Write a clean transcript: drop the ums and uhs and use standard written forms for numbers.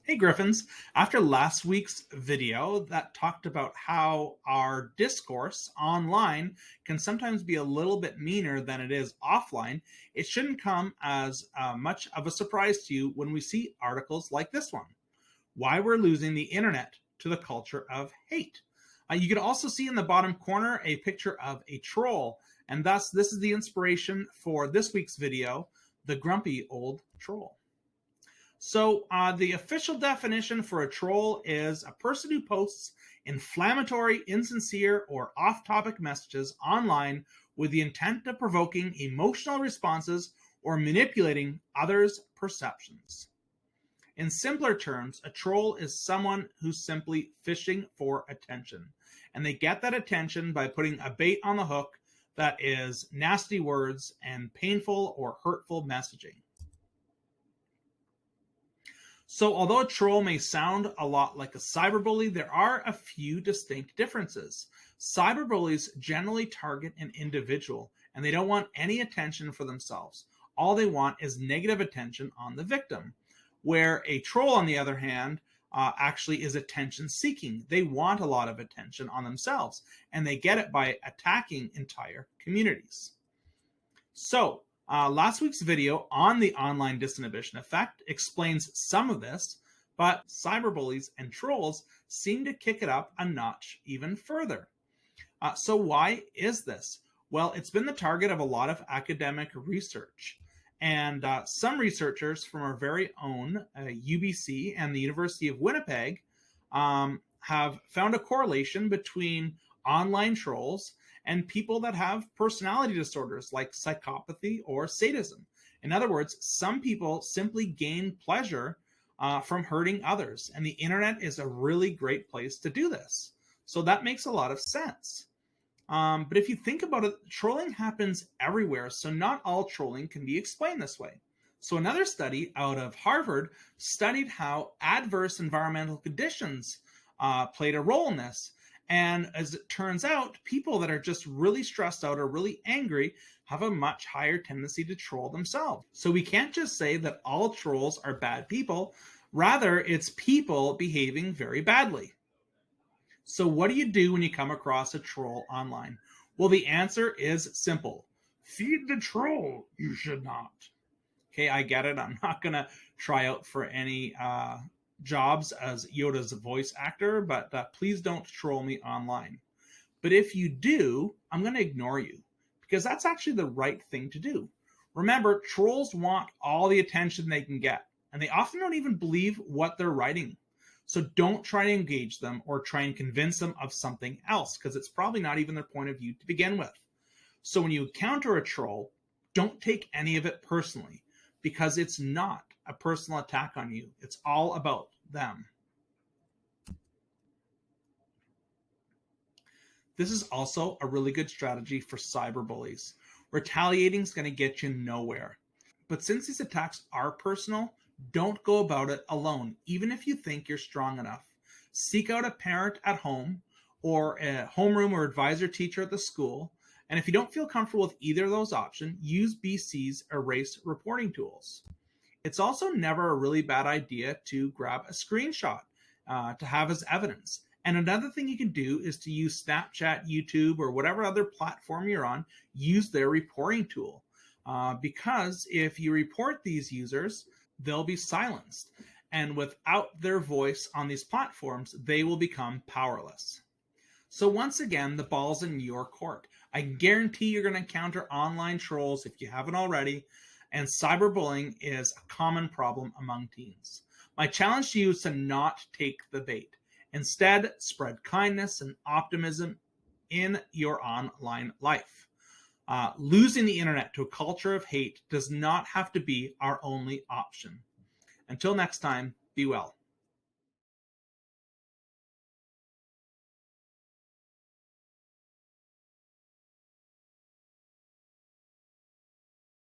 Hey Griffins, after last week's video that talked about how our discourse online can sometimes be a little bit meaner than it is offline, it shouldn't come as much of a surprise to you when we see articles like this one. Why we're losing the internet to the culture of hate. You can also see in the bottom corner a picture of a troll, and thus this is the inspiration for this week's video, the grumpy old troll. So the official definition for a troll is a person who posts inflammatory, insincere, or off-topic messages online with the intent of provoking emotional responses or manipulating others' perceptions. In simpler terms, a troll is someone who's simply fishing for attention. And they get that attention by putting a bait on the hook that is nasty words and painful or hurtful messaging. So although a troll may sound a lot like a cyberbully, there are a few distinct differences. Cyberbullies generally target an individual, and they don't want any attention for themselves. All they want is negative attention on the victim. Where a troll, on the other hand, actually is attention seeking. They want a lot of attention on themselves, and they get it by attacking entire communities. So, last week's video on the online disinhibition effect explains some of this, but cyberbullies and trolls seem to kick it up a notch even further. So why is this? Well, it's been the target of a lot of academic research. And some researchers from our very own UBC and the University of Winnipeg have found a correlation between online trolls and people that have personality disorders like psychopathy or sadism. In other words, some people simply gain pleasure from hurting others, and the internet is a really great place to do this. So that makes a lot of sense. But if you think about it, trolling happens everywhere, so not all trolling can be explained this way. So another study out of Harvard studied how adverse environmental conditions played a role in this. And as it turns out, people that are just really stressed out or really angry have a much higher tendency to troll themselves. So we can't just say that all trolls are bad people. Rather, it's people behaving very badly. So what do you do when you come across a troll online? Well, the answer is simple. Feed the troll, you should not. Okay, I get it. I'm not going to try out for any jobs as Yoda's voice actor, but please don't troll me online. But if you do, I'm going to ignore you because that's actually the right thing to do. Remember, trolls want all the attention they can get, and they often don't even believe what they're writing. So don't try to engage them or try and convince them of something else because it's probably not even their point of view to begin with. So when you encounter a troll, don't take any of it personally because it's not a personal attack on you. It's all about them. This is also a really good strategy for cyberbullies. Retaliating is going to get you nowhere. But since these attacks are personal, don't go about it alone, even if you think you're strong enough. Seek out a parent at home or a homeroom or advisor teacher at the school. And if you don't feel comfortable with either of those options, use BC's erase reporting tools. It's also never a really bad idea to grab a screenshot to have as evidence. And another thing you can do is to use Snapchat, YouTube, or whatever other platform you're on, use their reporting tool. Because if you report these users, they'll be silenced. And without their voice on these platforms, they will become powerless. So once again, the ball's in your court. I guarantee you're going to encounter online trolls if you haven't already. And cyberbullying is a common problem among teens. My challenge to you is to not take the bait. Instead, spread kindness and optimism in your online life. Losing the internet to a culture of hate does not have to be our only option. Until next time, be well.